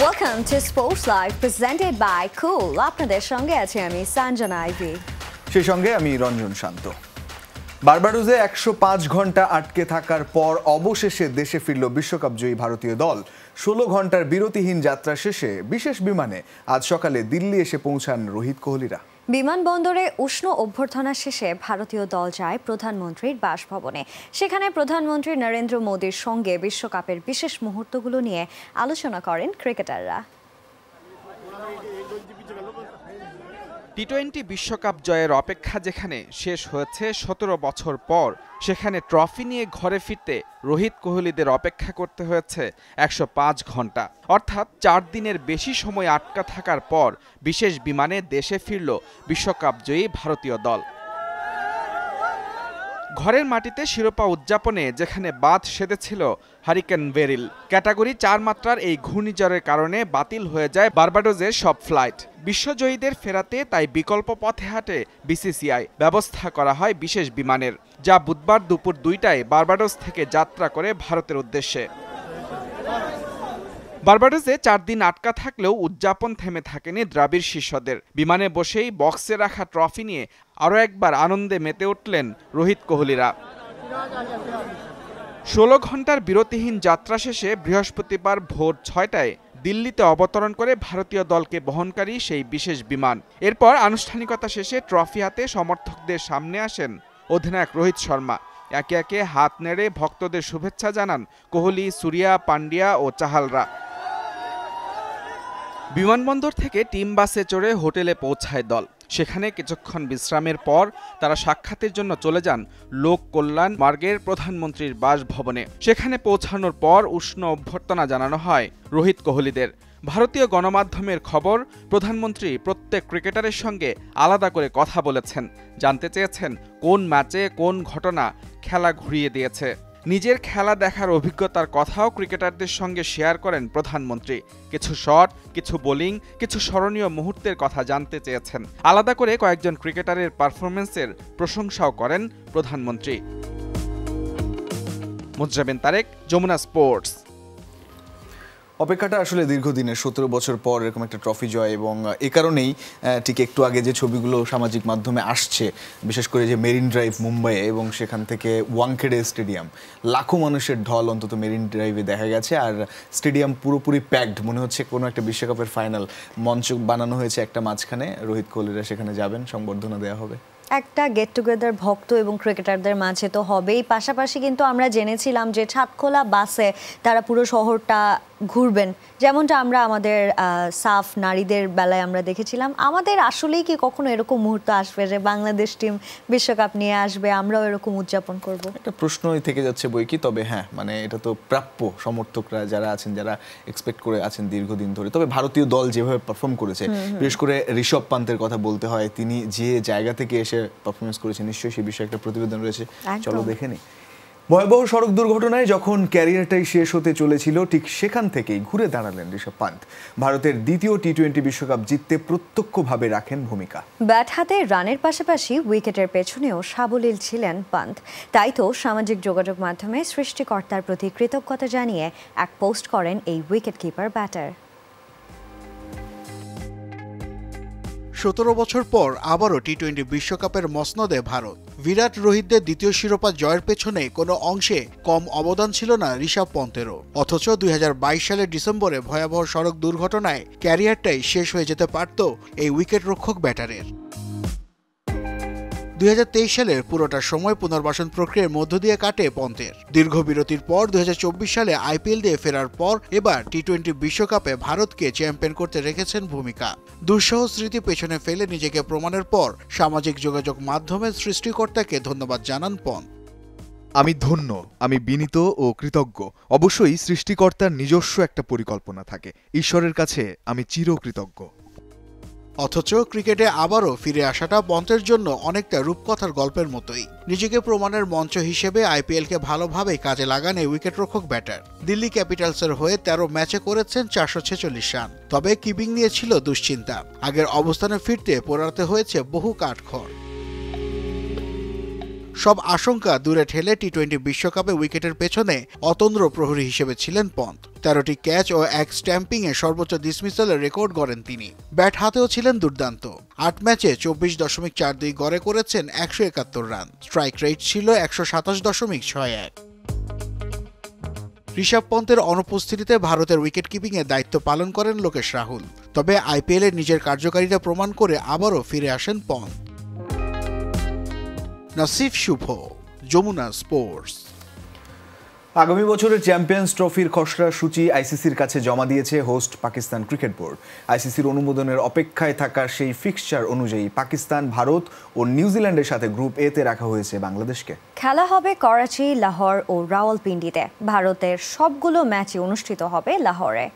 Welcome to Sports Live presented by Cool. আপনাদের সঙ্গে আছি আমি সঞ্জনা আইভি। সেই সঙ্গে আমি রঞ্জন শান্ত। বারবাডোসে 105 ঘন্টা আটকে থাকার পর অবশেষে দেশে ফিরল বিশ্বকাপ জয়ী ভারতীয় দল। 16 ঘন্টার বিরতিহীন যাত্রা শেষে বিশেষ বিমানে আজ সকালে দিল্লি এসে পৌঁছান রোহিত কোহলিরা। বিমানবন্দরে উষ্ণ অভ্যর্থনা শেষে ভারতীয় দল যায় প্রধানমন্ত্রীর বাসভবনে। সেখানে প্রধানমন্ত্রী নরেন্দ্র মোদীর সঙ্গে বিশ্বকাপের বিশেষ মুহূর্তগুলো নিয়ে আলোচনা করেন ক্রিকেটাররা। টি-20 বিশ্বকাপ জয়ের অপেক্ষা যেখানে শেষ হয়েছে 17 বছর পর, সেখানে ট্রফি নিয়ে ঘরে ফিরতে রোহিত কোহলিদের অপেক্ষা করতে হয়েছে 105 ঘন্টা, অর্থাৎ 4 দিনের বেশি সময় আটকা থাকার পর বিশেষ বিমানে দেশে ফিরল বিশ্বকাপ জয়ী ভারতীয় দল। ঘরের মাটিতে শিরোপা উদযাপনে যেখানে বাঁধ সেধেছিল হারিকেন বেরিল, ক্যাটাগরি 4 মাত্রার এই ঘূর্ণিঝড়ের কারণে বাতিল হয়ে যায় বারবাডোসের সব ফ্লাইট। বিশ্বজয়ীদের ফেরাতে তাই বিকল্প পথে হাঁটে বিসিসিআই। ব্যবস্থা করা হয় বিশেষ বিমানের, যা বুধবার দুপুর 2টায় বারবাডোস থেকে যাত্রা করে ভারতের উদ্দেশ্যে। বারবাডোসে 4 দিন আটকা থাকলেও উদযাপন থেমে থাকেনি দ্রাবিড় শিষ্যদের। বিমানে বসেই বক্সে রাখা ট্রফি নিয়ে আরও একবার আনন্দে মেতে উঠলেন রোহিত কোহলিরা। 16 ঘন্টার বিরতিহীন যাত্রা শেষে বৃহস্পতিবার ভোর 6টায় দিল্লিতে অবতরণ করে ভারতীয় দলকে বহনকারী সেই বিশেষ বিমান। এরপর আনুষ্ঠানিকতা শেষে ট্রফি হাতে সমর্থকদের সামনে আসেন অধিনায়ক রোহিত শর্মা। একে একে হাত নেড়ে ভক্তদের শুভেচ্ছা জানান কোহলি, সুরিয়া, পান্ডিয়া ও চাহালরা। বিমানবন্দর থেকে টিম বাসে চড়ে হোটেলে পৌঁছায় দল। সেখানে কিছুক্ষণ বিশ্রামের পর তারা সাক্ষাতের জন্য চলে যান লোক কল্যাণ মার্গের প্রধানমন্ত্রীর বাসভবনে। সেখানে পৌঁছানোর পর উষ্ণ অভ্যর্থনা জানানো হয় রোহিত কোহলিদের। ভারতীয় গণমাধ্যমের খবর, প্রধানমন্ত্রী প্রত্যেক ক্রিকেটারের সঙ্গে আলাদা করে কথা বলেছেন, জানতে চেয়েছেন কোন ম্যাচে কোন ঘটনা খেলা ঘুরিয়ে দিয়েছে। নিজের খেলা দেখার অভিজ্ঞতার কথাও ক্রিকেটারদের সঙ্গে শেয়ার করেন প্রধানমন্ত্রী। কিছু শট, কিছু বোলিং, কিছু স্মরণীয় মুহূর্তের কথা জানতে চেয়েছেন। আলাদা করে কয়েকজন ক্রিকেটারের পারফরমেন্সের প্রশংসাও করেন প্রধানমন্ত্রী। মুজরাবিন তারেক, যমুনা স্পোর্টস। অপেক্ষাটা আসলে দীর্ঘদিনের, 17 বছর পর এরকম একটা ট্রফি জয়, এবং এ কারণেই ঠিক একটু আগে যে ছবিগুলো সামাজিক মাধ্যমে আসছে, বিশেষ করে যে মেরিন ড্রাইভ মুম্বাইয়ে এবং সেখান থেকে ওয়াংখেড়ে স্টেডিয়াম, লাখো মানুষের ঢল অন্তত মেরিন ড্রাইভে দেখা গেছে। আর স্টেডিয়াম পুরোপুরি প্যাকড, মনে হচ্ছে কোনো একটা বিশ্বকাপের ফাইনাল মঞ্চ বানানো হয়েছে একটা মাঝখানে। রোহিত কোহলিরা সেখানে যাবেন, সংবর্ধনা দেওয়া হবে। একটা গেট টুগেদার ভক্ত এবং ক্রিকেটারদের মাঝে তো হবেই, পাশাপাশি কিন্তু আমরা জেনেছিলাম যে ছাদখোলা বাসে তারা পুরো শহরটা ঘুরবেন, যেমনটা আমরা আমাদের সাফ নারীদের বেলায় আমরা দেখেছিলাম। আমাদের আসলেই কি কখনো এরকম মুহূর্ত আসবে যে বাংলাদেশ টিম বিশ্বকাপ নিয়ে আসবে, আমরাও এরকম উদযাপন করব? একটা প্রশ্নই থেকে যাচ্ছে বই কি। তবে হ্যাঁ, মানে এটা তো প্রাপ্য, সমর্থকরা যারা আছেন, যারা এক্সপেক্ট করে আছেন দীর্ঘদিন ধরে। তবে ভারতীয় দল যেভাবে পারফর্ম করেছে, বিশেষ করে ঋষভ পান্তের কথা বলতে হয়, তিনি যে জায়গা থেকে এসে পারফরমেন্স করেছেন, নিশ্চয়ই সেই বিষয়ে একটা প্রতিবেদন রয়েছে, চলো দেখে নিই। ভয়াবহ সড়ক দুর্ঘটনায় যখন ক্যারিয়ারটাই শেষ হতে চলেছিল, ঠিক সেখান থেকেই ঘুরে দাঁড়ালেন ঋষভ পান্ত। ভারতের দ্বিতীয় টি-20 বিশ্বকাপ জিততে প্রত্যক্ষভাবে রাখেন ভূমিকা। ব্যাট হাতে রানের পাশাপাশি উইকেটের পেছনেও সাবলীল ছিলেন পান্ত। তাই তো সামাজিক যোগাযোগ মাধ্যমে সৃষ্টিকর্তার প্রতি কৃতজ্ঞতা জানিয়ে এক পোস্ট করেন এই উইকেট কিপার ব্যাটার। 17 বছর পর আবারও টি-20 বিশ্বকাপের মসনদে ভারত। বিরাট রোহিতদের দ্বিতীয় শিরোপা জয়ের পেছনে কোনো অংশে কম অবদান ছিল না ঋষভ পন্তেরও। অথচ 2022 সালের ডিসেম্বরে ভয়াবহ সড়ক দুর্ঘটনায় ক্যারিয়ারটাই শেষ হয়ে যেতে পারত এই উইকেট রক্ষক ব্যাটারের। 2023 সালের পুরোটা সময় পুনর্বাসন প্রক্রিয়ার মধ্য দিয়ে কাটে পন্তের। দীর্ঘ বিরতির পর 2024 সালে আইপিএল দিয়ে ফেরার পর এবার টি-20 বিশ্বকাপে ভারতকে চ্যাম্পিয়ন করতে রেখেছেন ভূমিকা। দুঃসহ স্মৃতি পেছনে ফেলে নিজেকে প্রমাণের পর সামাজিক যোগাযোগ মাধ্যমে সৃষ্টিকর্তাকে ধন্যবাদ জানান পন্ত। আমি ধন্য, আমি বিনীত ও কৃতজ্ঞ। অবশ্যই সৃষ্টিকর্তার নিজস্ব একটা পরিকল্পনা থাকে, ঈশ্বরের কাছে আমি চিরকৃতজ্ঞ। অথচ ক্রিকেটে আবারও ফিরে আসাটা পন্তের জন্য অনেকটা রূপকথার গল্পের মতোই। নিজেকে প্রমাণের মঞ্চ হিসেবে আইপিএলকে ভালোভাবে কাজে লাগান এই উইকেটরক্ষক ব্যাটার। দিল্লি ক্যাপিটালসের হয়ে 13 ম্যাচে করেছেন 446 রান। তবে কিপিং নিয়ে ছিল দুশ্চিন্তা। আগের অবস্থানে ফিরতে পোড়াতে হয়েছে বহু কাঠখড়। সব আশঙ্কা দূরে ঠেলে টি-20 বিশ্বকাপে উইকেটের পেছনে অতন্দ্র প্রহরী হিসেবে ছিলেন পন্থ। 13টি ক্যাচ ও এক স্ট্যাম্পিংয়ে সর্বোচ্চ ডিসমিসালের রেকর্ড গড়েন তিনি। ব্যাট হাতেও ছিলেন দুর্দান্ত। 8 ম্যাচে 24.42 গড়ে করেছেন 171 রান। স্ট্রাইক রেট ছিল 127.61। ঋষভ পন্থের অনুপস্থিতিতে ভারতের উইকেট কিপিংয়ে দায়িত্ব পালন করেন লোকেশ রাহুল। তবে আইপিএলে নিজের কার্যকারিতা প্রমাণ করে আবারও ফিরে আসেন পন্থ। নাসিফ শুভ, যমুনা স্পোর্টস। আগামী বছরের চ্যাম্পিয়ন্স ট্রফির খসড়া সূচি আইসিসির কাছে জমা দিয়েছে হোস্ট পাকিস্তান ক্রিকেট বোর্ড। আইসিসির অনুমোদনের অপেক্ষায় থাকা সেই ফিক্সচার অনুযায়ী পাকিস্তান, ভারত ও নিউজিল্যান্ডের সাথে গ্রুপ এ তে রাখা হয়েছে বাংলাদেশকে। খেলা হবে করাচি, লাহোর ও রাওয়ালপিন্ডিতে। ভারতের সবগুলো ম্যাচই অনুষ্ঠিত হবে লাহোরে।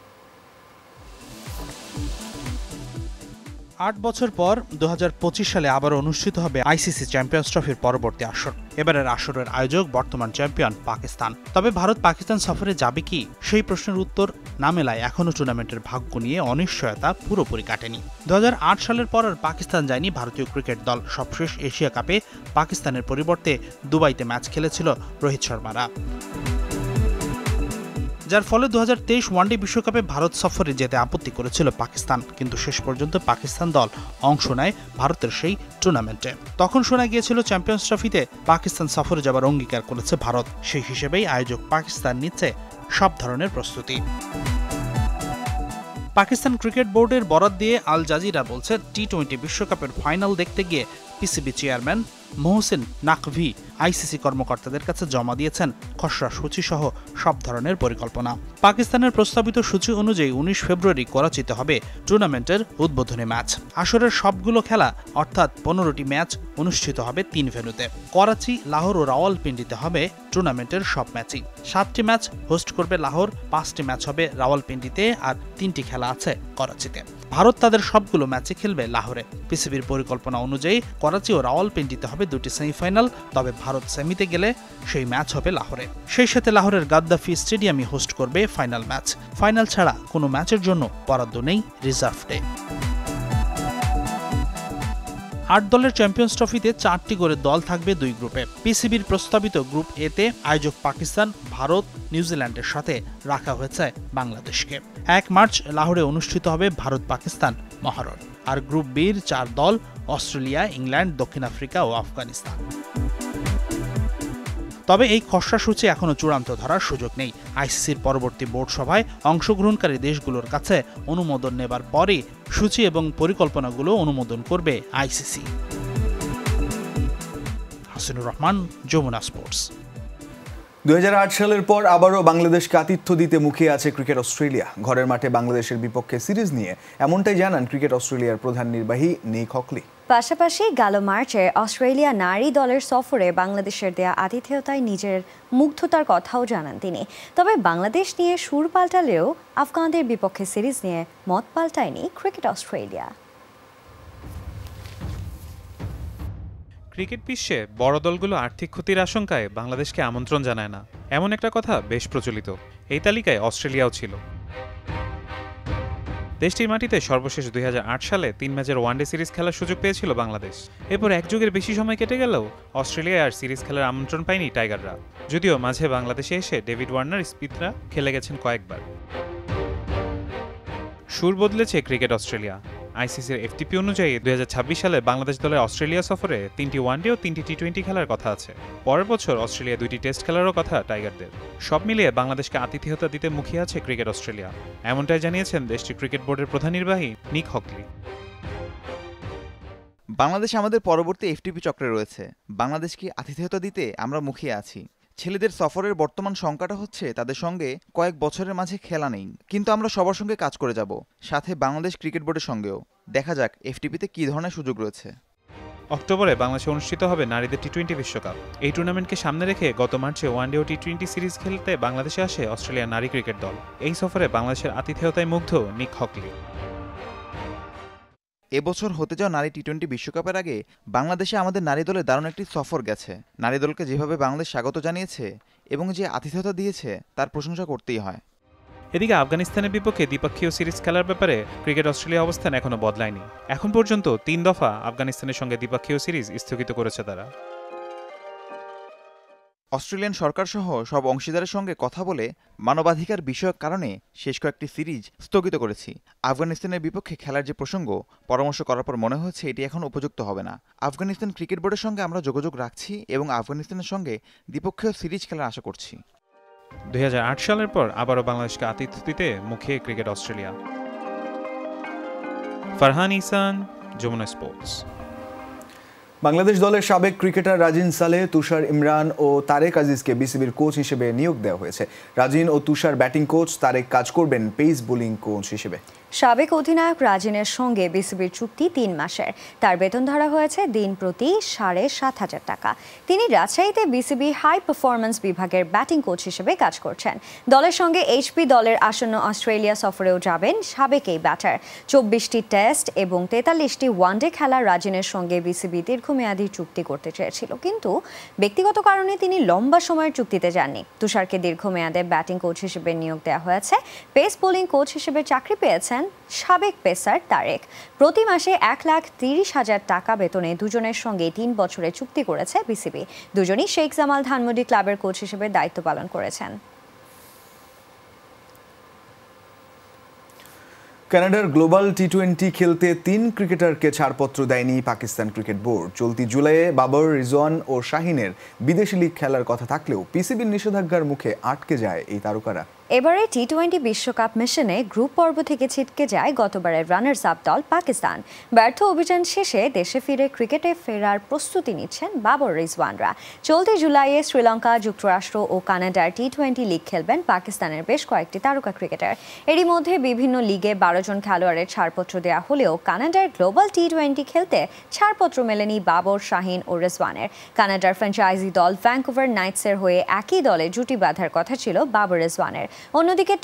8 বছর পর 2025 সালে আবার অনুষ্ঠিত হবে আইসিসি চ্যাম্পিয়ন্স ট্রফির পরবর্তী আসর। এবারের আসরের আয়োজক বর্তমান চ্যাম্পিয়ন পাকিস্তান। তবে ভারত পাকিস্তান সফরে যাবে কি, সেই প্রশ্নের উত্তর না মেলায় এখনও টুর্নামেন্টের ভাগ্য নিয়ে অনিশ্চয়তা পুরোপুরি কাটেনি। 2008 সালের পর আর পাকিস্তান যায়নি ভারতীয় ক্রিকেট দল। সবশেষ এশিয়া কাপে পাকিস্তানের পরিবর্তে দুবাইতে ম্যাচ খেলেছিল রোহিত শর্মারা, যার ফলে 2023 ওয়ানডে বিশ্বকাপে ভারত সফরে যেতে আপত্তি করেছিল পাকিস্তান। কিন্তু শেষ পর্যন্ত পাকিস্তান দল অংশ নেয় ভারতের সেই টুর্নামেন্টে। তখন শোনা গিয়েছিল চ্যাম্পিয়ন্স ট্রফিতে পাকিস্তান সফরে যাবার অঙ্গীকার করেছে ভারত। সেই হিসেবেই আয়োজক পাকিস্তান নিচ্ছে সব ধরনের প্রস্তুতি। পাকিস্তান ক্রিকেট বোর্ডের বরাত দিয়ে আল জাজিরা বলছে, টি-20 বিশ্বকাপের ফাইনাল দেখতে গিয়ে পিসিবি চেয়ারম্যান মোহসেন নাকভি আইসিসি কর্মকর্তাদের কাছে জমা দিয়েছেন খসড়া সূচি সহ সব ধরনের পরিকল্পনা। পাকিস্তানের প্রস্তাবিত সূচি অনুযায়ী 19 ফেব্রুয়ারি করাচিতে হবে টুর্নামেন্টের উদ্বোধনী ম্যাচ। আসরের সবগুলো খেলা অর্থাৎ 15টি ম্যাচ অনুষ্ঠিত হবে 3 ভেন্যুতে। করাচি, লাহোর ও রাওয়ালপিন্ডিতে হবে টুর্নামেন্টের সব ম্যাচই। 7টি ম্যাচ হোস্ট করবে লাহোর, 5টি ম্যাচ হবে রাওয়ালপিন্ডিতে আর 3টি খেলা আছে করাচিতে। ভারত তাদের সবগুলো ম্যাচে খেলবে লাহোরে। পিসিবির পরিকল্পনা অনুযায়ী করাচি ও রাওয়ালপিন্ডিতে হবে 2টি সেমিফাইনাল। তবে ভারত সেমিতে গেলে সেই ম্যাচ হবে লাহোরে। সেই সাথে লাহোরের গাদ্দাফি স্টেডিয়ামই হোস্ট করবে ফাইনাল ম্যাচ। ফাইনাল ছাড়া কোনো ম্যাচের জন্য বরাদ্দ নেই রিজার্ভ ডে। 8 দলের চ্যাম্পিয়ন্স ট্রফিতে 4টি করে দল থাকবে 2 গ্রুপে। পিসিবির প্রস্তাবিত গ্রুপ এ তে আয়োজক পাকিস্তান, ভারত, নিউজিল্যান্ডের সাথে রাখা হয়েছে বাংলাদেশকে। 1 মার্চ লাহোরে অনুষ্ঠিত হবে ভারত পাকিস্তান মহারণ। আর গ্রুপ বির 4 দল অস্ট্রেলিয়া, ইংল্যান্ড, দক্ষিণ আফ্রিকা ও আফগানিস্তান। তবে এই খসড়া সূচি এখনো চূড়ান্ত ধরার সুযোগ নেই। আইসিসির পরবর্তী বোর্ড সভায় অংশগ্রহণকারী দেশগুলোর কাছে অনুমোদন নেবার পরে সূচি এবং পরিকল্পনাগুলো অনুমোদন করবে আইসিসি। হাসিনুর রহমান, যমুনা স্পোর্টস। 2008 সালের পর আবারও বাংলাদেশকে আতিথ্য দিতে মুখিয়ে আছে ক্রিকেট অস্ট্রেলিয়া। ঘরের মাঠে বাংলাদেশের বিপক্ষে সিরিজ নিয়ে এমনটাই জানান ক্রিকেট অস্ট্রেলিয়ার প্রধান নির্বাহী নিক হকলি। পাশাপাশি গেল মার্চে অস্ট্রেলিয়া নারী দলের সফরে বাংলাদেশের দেয়া আতিথেয়তায় নিজের মুগ্ধতার কথাও জানান তিনি। তবে বাংলাদেশ নিয়ে সুর পাল্টালেও আফগানদের বিপক্ষে সিরিজ নিয়ে মত পাল্টায়নি ক্রিকেট অস্ট্রেলিয়া। ক্রিকেট বিশ্বে বড় দলগুলো আর্থিক ক্ষতির আশঙ্কায় বাংলাদেশকে আমন্ত্রণ জানায় না, এমন একটা কথা বেশ প্রচলিত। এই তালিকায় অস্ট্রেলিয়াও ছিল। দেশটির মাটিতে সর্বশেষ 2008 সালে 3 ম্যাচের ওয়ানডে সিরিজ খেলার সুযোগ পেয়েছিল বাংলাদেশ। এরপর 1 যুগের বেশি সময় কেটে গেলেও অস্ট্রেলিয়ায় আর সিরিজ খেলার আমন্ত্রণ পায়নি টাইগাররা। যদিও মাঝে বাংলাদেশে এসে ডেভিড ওয়ার্নার, স্মিথরা খেলে গেছেন কয়েকবার। সুর বদলেছে ক্রিকেট অস্ট্রেলিয়া। আইসিসির এফটিপি অনুযায়ী 2026 সালে বাংলাদেশ দলের অস্ট্রেলিয়া সফরে 3টি ওয়ানডে ও 3টি টি-20 খেলার কথা আছে। পরের বছর অস্ট্রেলিয়া 2টি টেস্ট খেলারও কথা টাইগারদের। সব মিলিয়ে বাংলাদেশকে আতিথেয়তা দিতে মুখিয়ে আছে ক্রিকেট অস্ট্রেলিয়া, এমনটাই জানিয়েছেন দেশটির ক্রিকেট বোর্ডের প্রধান নির্বাহী নিক হকলি। বাংলাদেশ আমাদের পরবর্তী এফটিপি চক্রে রয়েছে। বাংলাদেশকে আতিথেয়তা দিতে আমরা মুখিয়ে আছি। ছেলেদের সফরের বর্তমান সংখ্যাটা হচ্ছে তাদের সঙ্গে কয়েক বছরের মাঝে খেলা নেই, কিন্তু আমরা সবার সঙ্গে কাজ করে যাব, সাথে বাংলাদেশ ক্রিকেট বোর্ডের সঙ্গেও। দেখা যাক এফটিপিতে কী ধরনের সুযোগ রয়েছে। অক্টোবরে বাংলাদেশে অনুষ্ঠিত হবে নারীদের টি-20 বিশ্বকাপ। এই টুর্নামেন্টকে সামনে রেখে গত মার্চে ওয়ানডে ও টি-20 সিরিজ খেলতে বাংলাদেশে আসে অস্ট্রেলিয়ার নারী ক্রিকেট দল। এই সফরে বাংলাদেশের আতিথেয়তায় মুগ্ধ নিক হকলি। এবছর হতে যাওয়া নারী টি-20 বিশ্বকাপের আগে বাংলাদেশে আমাদের নারী দলের দারুণ একটি সফর গেছে। নারী দলকে যেভাবে বাংলাদেশ স্বাগত জানিয়েছে এবং যে আতিথেয়তা দিয়েছে তার প্রশংসা করতেই হয়। এদিকে আফগানিস্তানের বিপক্ষে দ্বিপক্ষীয় সিরিজ খেলার ব্যাপারে ক্রিকেট অস্ট্রেলিয়া অবস্থান এখনো বদলায়নি। এখন পর্যন্ত 3 দফা আফগানিস্তানের সঙ্গে দ্বিপক্ষীয় সিরিজ স্থগিত করেছে তারা। অস্ট্রেলিয়ান সরকার সহ সব অংশীদারের সঙ্গে কথা বলে মানবাধিকার বিষয়ক কারণে শেষ কয়েকটি সিরিজ স্থগিত করেছি। আফগানিস্তানের বিপক্ষে খেলার যে প্রসঙ্গ, পরামর্শ করার পর মনে হচ্ছে এটি এখন উপযুক্ত হবে না। আফগানিস্তান ক্রিকেট বোর্ডের সঙ্গে আমরা যোগাযোগ রাখছি এবং আফগানিস্তানের সঙ্গে দ্বিপক্ষীয় সিরিজ খেলার আশা করছি। 2008 সালের পর আবারও বাংলাদেশকে আতিথ্য দিতে মুখে cricket Australia. Farhan Ehsan, Jamuna sports. Bangladesh দলের সাবেক ক্রিকেটার রাজিন সালেহ, তুষার ইমরান ও তারেক আজিজকে বিসিবির কোচ হিসেবে নিয়োগ দেওয়া হয়েছে। রাজিন ও তুষার ব্যাটিং কোচ, তারেক কাজ করবেন পেস বোলিং কোচ হিসেবে। সাবেক অধিনায়ক রাজিনের সঙ্গে বিসিবির চুক্তি 3 মাসের। তার বেতন ধরা হয়েছে দিন প্রতি 7,500 টাকা। তিনি রাজশাহীতে বিসিবি হাই পারফরম্যান্স বিভাগের ব্যাটিং কোচ হিসেবে কাজ করছেন। দলের সঙ্গে এইচপি দলের আসন্ন অস্ট্রেলিয়া সফরেও যাবেন সাবেক এই ব্যাটার। 24টি টেস্ট এবং 43টি ওয়ানডে খেলা রাজিনের সঙ্গে বিসিবি দীর্ঘমেয়াদী চুক্তি করতে চেয়েছিল, কিন্তু ব্যক্তিগত কারণে তিনি লম্বা সময়ের চুক্তিতে যাননি। তুষারকে দীর্ঘমেয়াদে ব্যাটিং কোচ হিসেবে নিয়োগ দেওয়া হয়েছে। পেস বোলিং কোচ হিসেবে চাকরি পেয়েছেন সাবেক পেসার তারেক। প্রতি মাসে 1,30,000 টাকা বেতনে দুজনের সঙ্গে 3 বছরের চুক্তি করেছে বিসিবি। দুজনই শেখ জামাল ধানমন্ডি ক্লাবের কোচ হিসেবে দায়িত্ব পালন করেছেন। কানাডার গ্লোবাল টি-20 খেলতে 3 ক্রিকেটারকে ছাড়পত্র দেয়নি পাকিস্তান ক্রিকেট বোর্ড। চলতি জুলাইয়ে বাবর, রিজওয়ান ও শাহিনের বিদেশি লিগ খেলার কথা থাকলেও পিসিবির নিষেধাজ্ঞার মুখে আটকে যায় এই তারকারা। এবারে টি-20 বিশ্বকাপ মিশনে গ্রুপ পর্ব থেকে ছিটকে যায় গতবারের রানার্স আপ দল পাকিস্তান। ব্যর্থ অভিযান শেষে দেশে ফিরে ক্রিকেটে ফেরার প্রস্তুতি নিচ্ছেন বাবর, রিজওয়ানরা। চলতি জুলাইয়ে শ্রীলঙ্কা, যুক্তরাষ্ট্র ও কানাডার টি-20 লিগ খেলবেন পাকিস্তানের বেশ কয়েকটি তারকা ক্রিকেটার। এরই মধ্যে বিভিন্ন লিগে 12 জন খেলোয়াড়ের ছাড়পত্র দেওয়া হলেও কানাডার গ্লোবাল টি-20 খেলতে ছাড়পত্র মেলেনি বাবর, শাহিন ও রিজওয়ানের। কানাডার ফ্র্যাঞ্চাইজি দল ভ্যাঙ্কুভার নাইটসের হয়ে একই দলে জুটি বাঁধার কথা ছিল বাবর, রিজওয়ানের। অন্যদিকে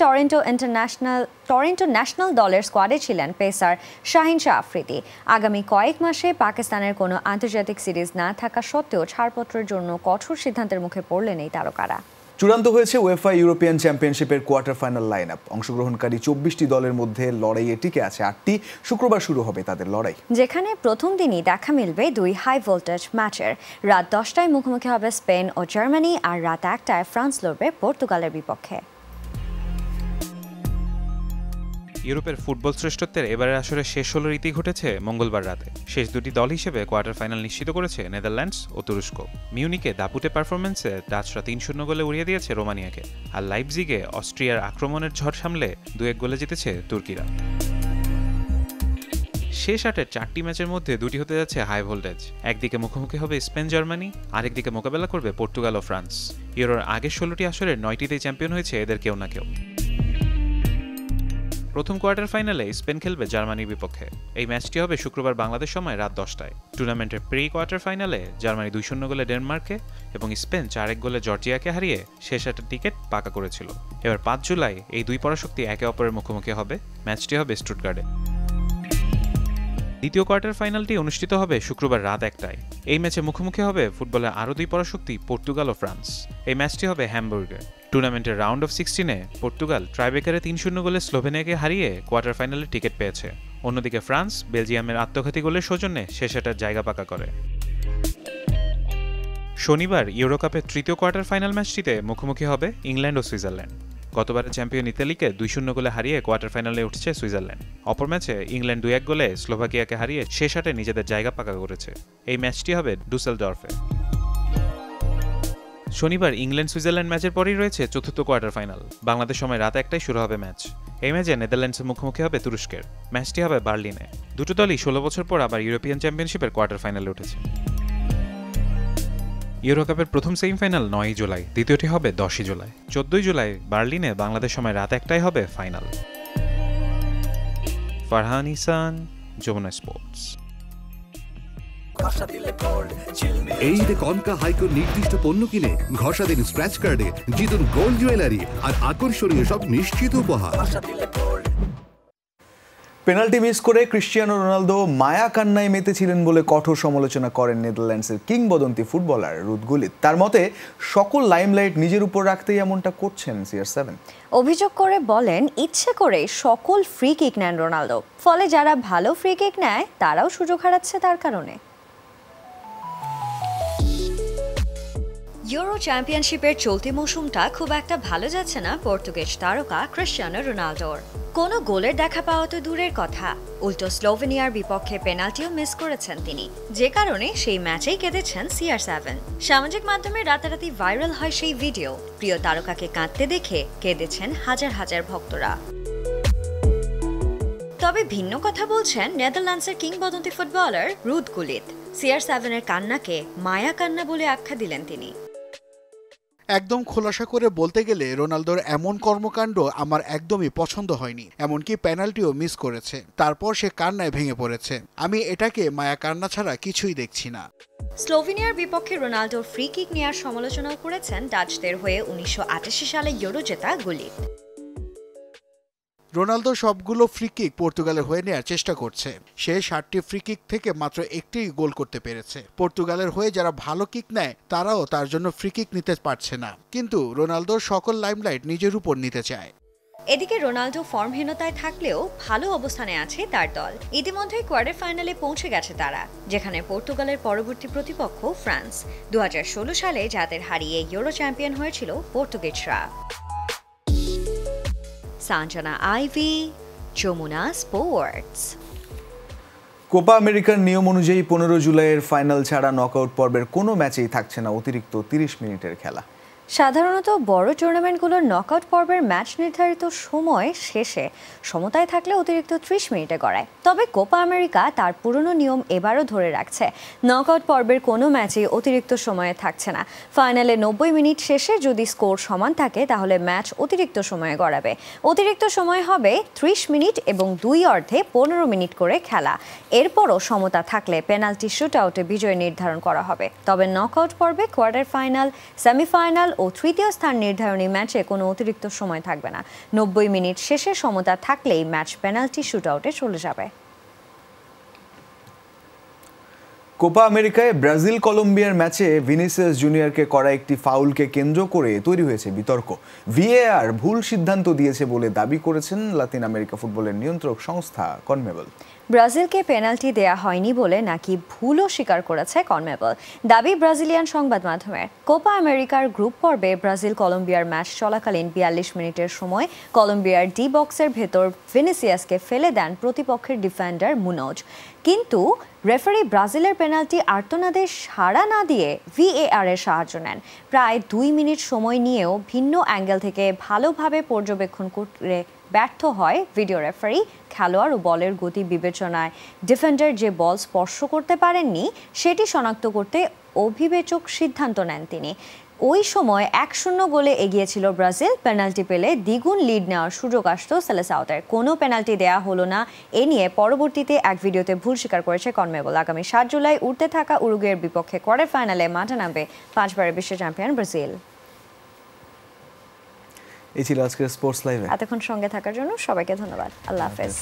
টরন্টো ন্যাশনাল দলের স্কোয়াডে ছিলেন পেসার শাহিন শাহ আফ্রিদি। আগামী কয়েক মাসে পাকিস্তানের কোনো আন্তর্জাতিক সিরিজ না থাকা সত্ত্বেও ছাড়পত্রের জন্য কঠোর সিদ্ধান্তের মুখে পড়লেন এই তারকারা। চূড়ান্ত হয়েছে উয়েফা ইউরোপিয়ান চ্যাম্পিয়নশিপের কোয়ার্টার ফাইনাল লাইন আপ। অংশগ্রহণকারী 24টি দলের মধ্যে লড়াইয়ে টিকে আছে 8টি। শুক্রবার শুরু হবে তাদের লড়াই, যেখানে প্রথম দিনই দেখা মিলবে 2 হাই ভোল্টেজ ম্যাচের। রাত 10টায় মুখোমুখি হবে স্পেন ও জার্মানি, আর রাত 1টায় ফ্রান্স লড়বে পর্তুগালের বিপক্ষে। ইউরোপের ফুটবল শ্রেষ্ঠত্বের এবারের আসরে শেষ ষোলোর ইতি ঘটেছে মঙ্গলবার রাতে। শেষ দুটি দল হিসেবে কোয়ার্টার ফাইনাল নিশ্চিত করেছে নেদারল্যান্ডস ও তুরস্ক। মিউনিকে দাপুটে পারফরমেন্সে ডাচরা 3-0 গোলে উড়িয়ে দিয়েছে রোমানিয়াকে, আর লাইপজিগে অস্ট্রিয়ার আক্রমণের ঝড় সামলে 2-1 গোলে জিতেছে তুর্কিরা। শেষ 8-এর 4টি ম্যাচের মধ্যে 2টি হতে যাচ্ছে হাই ভোল্টেজ। একদিকে মুখোমুখি হবে স্পেন, জার্মানি, আরেকদিকে মোকাবেলা করবে পর্তুগাল ও ফ্রান্স। ইউরোর আগের 16টি আসরের 9টিতেই চ্যাম্পিয়ন হয়েছে এদের কেউ না কেউ। প্রথম কোয়ার্টার ফাইনালে স্পেন খেলবে জার্মানির বিপক্ষে। এই ম্যাচটি হবে শুক্রবার বাংলাদেশ সময় রাত 10টায়। টুর্নামেন্টের প্রি কোয়ার্টার ফাইনালে জার্মানি 2-0 গোলে ডেনমার্ককে এবং স্পেন 4-1 গোলে জর্জিয়াকে হারিয়ে শেষ 8এর টিকিট পাকা করেছিল। এবার 5 জুলাই এই দুই পরাশক্তি একে অপরের মুখোমুখি হবে। ম্যাচটি হবে স্টুটগার্টে। দ্বিতীয় কোয়ার্টার ফাইনালটি অনুষ্ঠিত হবে শুক্রবার রাত 1টায়। এই ম্যাচে মুখোমুখি হবে ফুটবলের আরও দুই পরাশক্তি পর্তুগাল ও ফ্রান্স। এই ম্যাচটি হবে হ্যামবুর্গে। টুর্নামেন্টের রাউন্ড অফ 16-এ পর্তুগাল ট্রাইব্রেকারে 3-0 গোলে স্লোভেনিয়াকে হারিয়ে কোয়ার্টার ফাইনালের টিকিট পেয়েছে। অন্যদিকে ফ্রান্স বেলজিয়ামের আত্মঘাতী গোলের সৌজন্যে শেষ 8এর জায়গা পাকা করে। শনিবার ইউরোকাপের তৃতীয় কোয়ার্টার ফাইনাল ম্যাচটিতে মুখোমুখি হবে ইংল্যান্ড ও সুইজারল্যান্ড। গতবারের চ্যাম্পিয়ন ইতালিকে 2-0 গোলে হারিয়ে কোয়ার্টার ফাইনালে উঠছে সুইজারল্যান্ড। অপর ম্যাচে ইংল্যান্ড 2-1 গোলে স্লোভাকিয়াকে হারিয়ে শেষ 8-এ নিজেদের জায়গা পাকা করেছে। এই ম্যাচটি হবে ডুসেলডর্ফে। শনিবার ইংল্যান্ড সুইজারল্যান্ড ম্যাচের পরেই রয়েছে চতুর্থ কোয়ার্টার ফাইনাল। বাংলাদেশ সময় রাত 1টায় শুরু হবে ম্যাচ। এই ম্যাচে নেদারল্যান্ডসের মুখোমুখি হবে তুরস্কের। ম্যাচটি হবে বার্লিনে। দুটো দলই 16 বছর পর আবার ইউরোপিয়ান চ্যাম্পিয়নশিপের কোয়ার্টার ফাইনালে উঠেছে। ইউরোকাপের প্রথম সেমিফাইনাল 9 জুলাই, দ্বিতীয়টি হবে 10 জুলাই। 14 জুলাই বার্লিনে বাংলাদেশ সময় রাত 1টায় হবে ফাইনাল। ফারহান ইসান, যমুনা স্পোর্টস। এই ঈদে কনকা হাইকোর নির্দিষ্ট পণ্য কিনে ঘষা দিন স্ক্র্যাচ কার্ডে, জিতুন গোল্ড জুয়েলারি আর আকর্ষণীয় সব নিশ্চিত উপহার। পেনাল্টি মিস করে ক্রিশ্চিয়ানো রোনালদো মায়া কান্নায় মেতেছিলেন বলে কঠোর সমালোচনা করেন নেদারল্যান্ডসের কিংবদন্তি ফুটবলার রুদ গুলিত। তার মতে সকল লাইমলাইট নিজের উপর রাখতেই এমনটা করছেন CR7। অভিযোগ করে বলেন, ইচ্ছে করে সকল ফ্রি কিক নেন রোনালদো, ফলে যারা ভালো ফ্রি কিক নেয় তারাও সুযোগ হারাচ্ছে তার কারণে। ইউরো চ্যাম্পিয়নশিপের চলতি মৌসুমটা খুব একটা ভালো যাচ্ছে না পর্তুগিজ তারকা ক্রিস্টিয়ানো রোনালদোর। কোনো গোলের দেখা পাওয়া তো দূরের কথা, উল্টো স্লোভেনিয়ার বিপক্ষে পেনাল্টিও মিস করেছেন তিনি, যে কারণে সেই ম্যাচেই কেঁদেছেন CR7। সামাজিক মাধ্যমে রাতারাতি ভাইরাল হয় সেই ভিডিও। প্রিয় তারকাকে কাঁদতে দেখে কেঁদেছেন হাজার হাজার ভক্তরা। তবে ভিন্ন কথা বলছেন নেদারল্যান্ডসের কিংবদন্তি ফুটবলার রুদ গুলিত। CR7-এর কান্নাকে মায়া কান্না বলে আখ্যা দিলেন তিনি। একদম খোলাসা করে বলতে গেলে রোনালদোর এমন কর্মকাণ্ড আমার একদমই পছন্দ হয়নি, এমনকি পেনাল্টিও মিস করেছে, তারপর সে কান্নায় ভেঙে পড়েছে। আমি এটাকে মায়া কান্না ছাড়া কিছুই দেখছি না। স্লোভেনিয়ার বিপক্ষে রোনালদোর ফ্রি কিক নেওয়ার সমালোচনাও করেছেন ডাচদের হয়ে 1988 সালে ইউরো জেতা গুলিত। রোনালদো সবগুলো ফ্রি কিক পর্তুগালের হয়ে নেওয়ার চেষ্টা করছে। সে 60টি ফ্রি কিক থেকে মাত্র একটি গোল করতে পেরেছে। পর্তুগালের হয়ে যারা ভালো কিক নেয় তারাও তার জন্য ফ্রি কিক নিতে পারছে না, কিন্তু রোনালদোর সকল লাইমলাইট নিজের উপর নিতে চায়। এদিকে রোনালদো ফর্মহীনতায় থাকলেও ভালো অবস্থানে আছে তার দল। ইতিমধ্যে কোয়ার্টার ফাইনালে পৌঁছে গেছে তারা, যেখানে পর্তুগালের পরবর্তী প্রতিপক্ষ ফ্রান্স। 2016 সালে যাদের হারিয়ে ইউরো চ্যাম্পিয়ন হয়েছিল পর্তুগিজরা। সাঞ্জনা আইভি, যমুনা স্পোর্টস। কোপা আমেরিকার নিয়ম অনুযায়ী 15 জুলাইয়ের ফাইনাল ছাড়া নকআউট পর্বের কোনো ম্যাচেই থাকছে না অতিরিক্ত 30 মিনিটের খেলা। সাধারণত বড় টুর্নামেন্টগুলোর নকআউট পর্বের ম্যাচ নির্ধারিত সময় শেষে সমতায় থাকলে অতিরিক্ত 30 মিনিটে গড়ায়। তবে কোপা আমেরিকা তার পুরনো নিয়ম এবারও ধরে রাখছে, নকআউট পর্বের কোনো ম্যাচই অতিরিক্ত সময়ে থাকছে না। ফাইনালে 90 মিনিট শেষে যদি স্কোর সমান থাকে তাহলে ম্যাচ অতিরিক্ত সময়ে গড়াবে। অতিরিক্ত সময় হবে 30 মিনিট এবং 2 অর্ধে 15 মিনিট করে খেলা। এরপরও সমতা থাকলে পেনাল্টি শুটআউটে বিজয় নির্ধারণ করা হবে। তবে নকআউট পর্বে কোয়ার্টার ফাইনাল, সেমিফাইনাল ও তৃতীয় স্থান নির্ধারণী ম্যাচে কোনো অতিরিক্ত সময় থাকবে না। 90 মিনিট শেষে সমতা থাকলেই ম্যাচ পেনাল্টি শুটআউটে চলে যাবে। কোপা আমেরিকায় ব্রাজিল কলম্বিয়ার ম্যাচে ভিনিসিয়াস জুনিয়রকে করা একটি ফাউলকে কেন্দ্র করে তৈরি হয়েছে বিতর্ক। VAR ভুল সিদ্ধান্ত দিয়েছে বলে দাবি করেছেন লাতিন আমেরিকা ফুটবলের নিয়ন্ত্রক সংস্থা কনমেবল। ব্রাজিলকে পেনাল্টি দেয়া হয়নি বলে নাকি ভুলও স্বীকার করেছে কনমেবল, দাবি ব্রাজিলিয়ান সংবাদ মাধ্যমের। কোপা আমেরিকার গ্রুপ পর্বে ব্রাজিল কলম্বিয়ার ম্যাচ চলাকালীন 42 মিনিটের সময় কলম্বিয়ার ডি বক্সের ভেতর ভিনিসিয়াসকে ফেলে দেন প্রতিপক্ষের ডিফেন্ডার মুনোজ, কিন্তু রেফারি ব্রাজিলের পেনাল্টি আর্তনাদের সাড়া না দিয়ে VAR এর সাহায্য নেন। প্রায় 2 মিনিট সময় নিয়েও ভিন্ন অ্যাঙ্গেল থেকে ভালোভাবে পর্যবেক্ষণ করে ব্যর্থ হয় ভিডিও রেফারি। খেলোয়াড় ও বলের গতি বিবেচনায় ডিফেন্ডার যে বল স্পর্শ করতে পারেননি সেটি শনাক্ত করতে অভিবেচক সিদ্ধান্ত নেন তিনি। ওই সময় 1-0 গোলে এগিয়েছিল ব্রাজিল। পেনাল্টি পেলে দ্বিগুণ লিড নেওয়ার সুযোগ আসতো সেলেসাওদের। কোনো পেনাল্টি দেয়া হলো না, এ নিয়ে পরবর্তীতে এক ভিডিওতে ভুল স্বীকার করেছে কনমেবল। আগামী 7 জুলাই উঠতে থাকা উরুগুয়ের বিপক্ষে কোয়ার্টার ফাইনালে মাঠে নামবে 5বারের বিশ্ব চ্যাম্পিয়ন ব্রাজিল। এই ছিল আজকের স্পোর্টস লাইভে। এতক্ষণ সঙ্গে থাকার জন্য সবাইকে ধন্যবাদ। আল্লাহ হাফেজ।